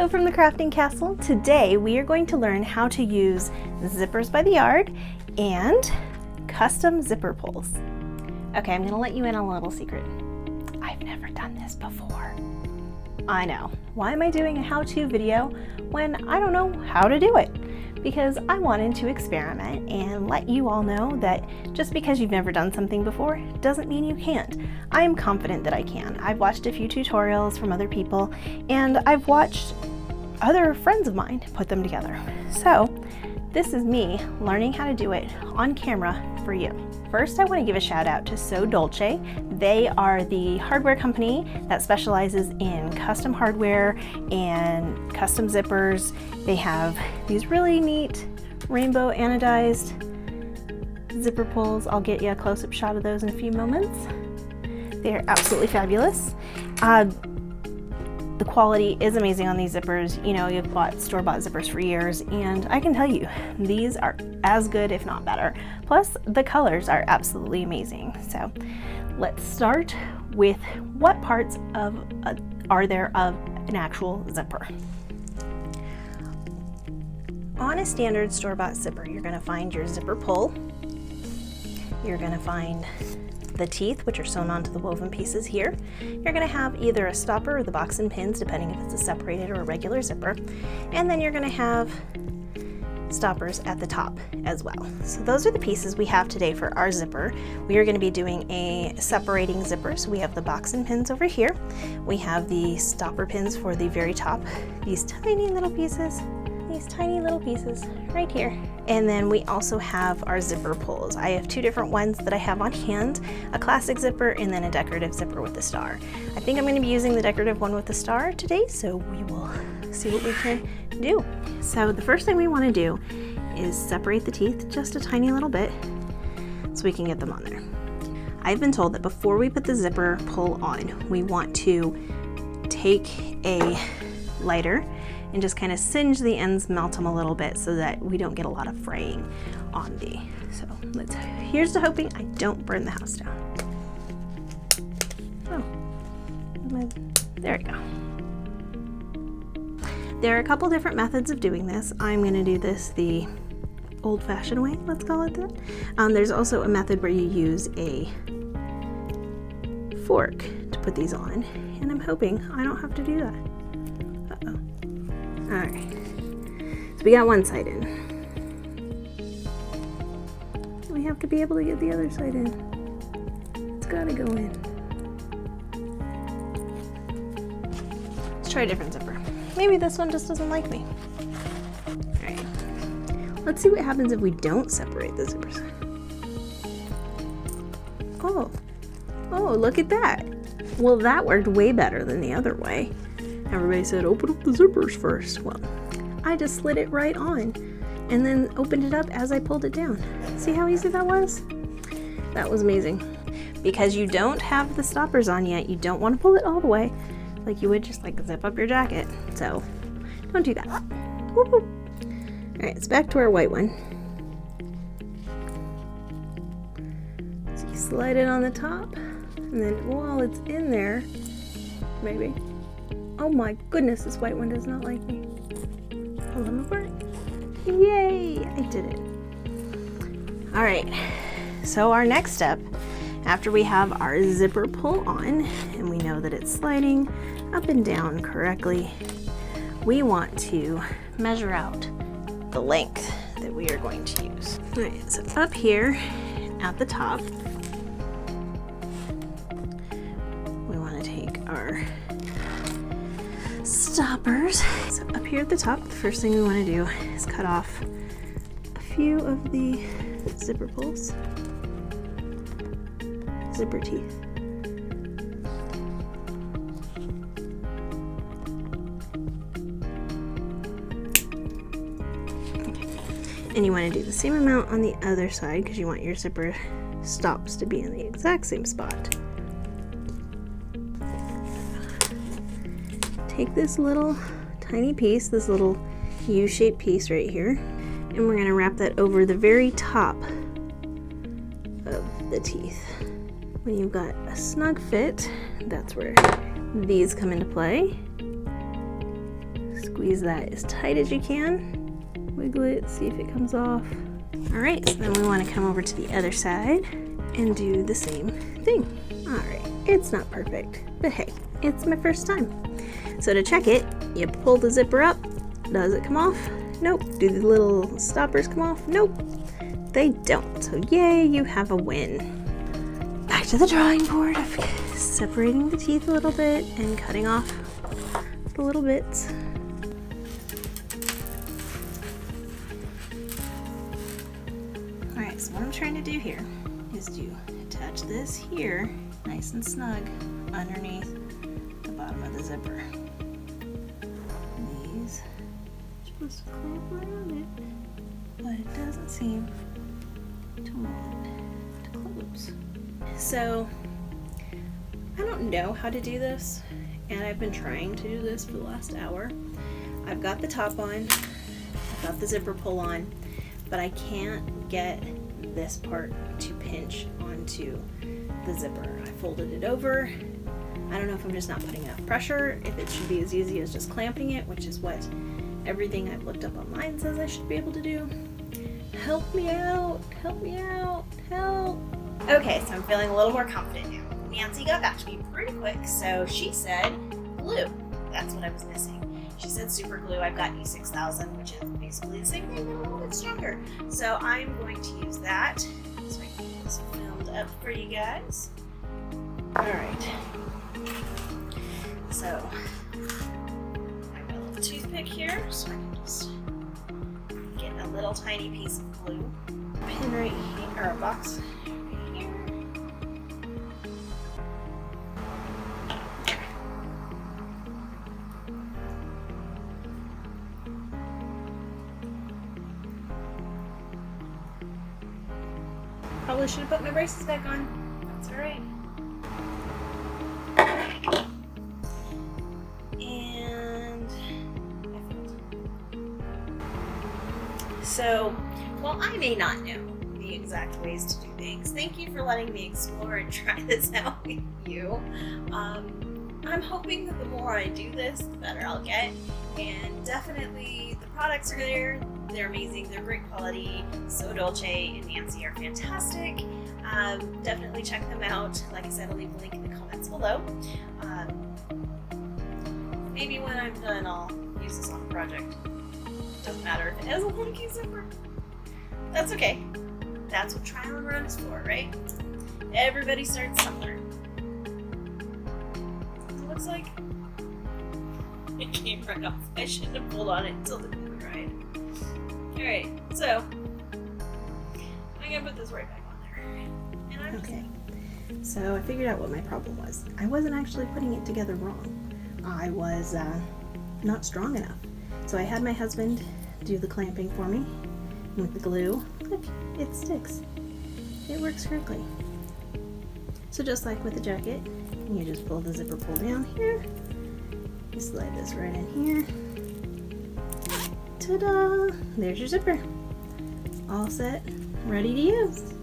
from the Crafting Castle. Today we are going to learn how to use zippers by the yard and custom zipper pulls. Okay, I'm gonna let you in on a little secret. I've never done this before. I know. Why am I doing a how-to video when I don't know how to do it? Because I wanted to experiment and let you all know that just because you've never done something before doesn't mean you can't. I am confident that I can. I've watched a few tutorials from other people and I've watched other friends of mine put them together. So this is me learning how to do it on camera for you. First, I want to give a shout out to So Dulce. They are the hardware company that specializes in custom hardware and custom zippers. They have these really neat rainbow anodized zipper pulls. I'll get you a close-up shot of those in a few moments. They're absolutely fabulous. The quality is amazing on these zippers. You know, you've bought store-bought zippers for years, and I can tell you, these are as good, if not better. Plus, the colors are absolutely amazing. So let's start with what parts are there of an actual zipper. On a standard store-bought zipper, you're gonna find your zipper pull. You're gonna find the teeth, which are sewn onto the woven pieces here. You're going to have either a stopper or the box and pins, depending if it's a separated or a regular zipper. And then you're going to have stoppers at the top as well. So those are the pieces we have today for our zipper. We are going to be doing a separating zipper. So we have the box and pins over here. We have the stopper pins for the very top, these tiny little pieces right here. And then we also have our zipper pulls. I have two different ones that I have on hand, a classic zipper and then a decorative zipper with a star. I think I'm going to be using the decorative one with the star today, so we will see what we can do. So the first thing we want to do is separate the teeth just a tiny little bit so we can get them on there. I've been told that before we put the zipper pull on, we want to take a lighter and just kind of singe the ends, melt them a little bit so that we don't get a lot of fraying on the. So here's to hoping I don't burn the house down. Oh, there we go. There are a couple different methods of doing this. I'm gonna do this the old-fashioned way, let's call it that. There's also a method where you use a fork to put these on, and I'm hoping I don't have to do that. All right, so we got one side in. We have to be able to get the other side in. It's gotta go in. Let's try a different zipper. Maybe this one just doesn't like me. All right, let's see what happens if we don't separate the zippers. Oh, look at that. Well, that worked way better than the other way. Everybody said, open up the zippers first. Well, I just slid it right on and then opened it up as I pulled it down. See how easy that was? That was amazing. Because you don't have the stoppers on yet, you don't want to pull it all the way like you would just like zip up your jacket. So don't do that. Whoop, whoop. All right, it's back to our white one. So you slide it on the top and then while it's in there, maybe. Oh my goodness, this white one does not like me. Pull them apart. Yay, I did it. All right, so our next step, after we have our zipper pull on, and we know that it's sliding up and down correctly, we want to measure out the length that we are going to use. All right, so up here at the top, we want to take our stoppers. So up here at the top, the first thing we want to do is cut off a few of the zipper pulls, zipper teeth. Okay. And you want to do the same amount on the other side because you want your zipper stops to be in the exact same spot. Take this little tiny piece, this little U-shaped piece right here, and we're going to wrap that over the very top of the teeth. When you've got a snug fit, that's where these come into play. Squeeze that as tight as you can. Wiggle it, see if it comes off. All right, so then we want to come over to the other side and do the same thing. All right, it's not perfect, but hey, it's my first time. So to check it, you pull the zipper up. Does it come off? Nope. Do the little stoppers come off? Nope. They don't. So yay, you have a win. Back to the drawing board of separating the teeth a little bit and cutting off the little bits. Alright, so what I'm trying to do here is to attach this here nice and snug underneath the bottom of the zipper. These are supposed to clamp around it, but it doesn't seem to want it to close. So I don't know how to do this, and I've been trying to do this for the last hour. I've got the top on, I've got the zipper pull on, but I can't get this part to pinch onto the zipper. I folded it over. I don't know if I'm just not putting enough pressure, if it should be as easy as just clamping it, which is what everything I've looked up online says I should be able to do. Help me out, help me out, help. Okay, so I'm feeling a little more confident now. Nancy got back to me pretty quick, so she said glue. That's what I was missing. She said super glue. I've got E6000, which is basically the same thing, but a little bit stronger. So I'm going to use that so I can get this filmed up for you guys. All right. So I've got a little toothpick here, so I can just get a little tiny piece of glue. Pin right here, or a box. Probably should have put my braces back on. That's alright. And so, while I may not know the exact ways to do things, thank you for letting me explore and try this out with you. I'm hoping that the more I do this, the better I'll get. And definitely the products are there. They're amazing. They're great quality. So Dulce and Nancy are fantastic. Definitely check them out. Like I said, I'll leave a link in the comments below. Maybe when I'm done, I'll use this on a project. Doesn't matter if it has a funky zipper. That's okay. That's what trial and run is for, right? Everybody starts somewhere. It looks like it came right off. I shouldn't have pulled on it until the glue dried. Alright, so I'm gonna put this right back on there. And I'm okay. So I figured out what my problem was. I wasn't actually putting it together wrong. I was not strong enough. So I had my husband do the clamping for me with the glue. Look, it sticks. It works correctly. So just like with the jacket, you just pull the zipper pull down here. You slide this right in here. Ta-da! There's your zipper. All set, ready to use.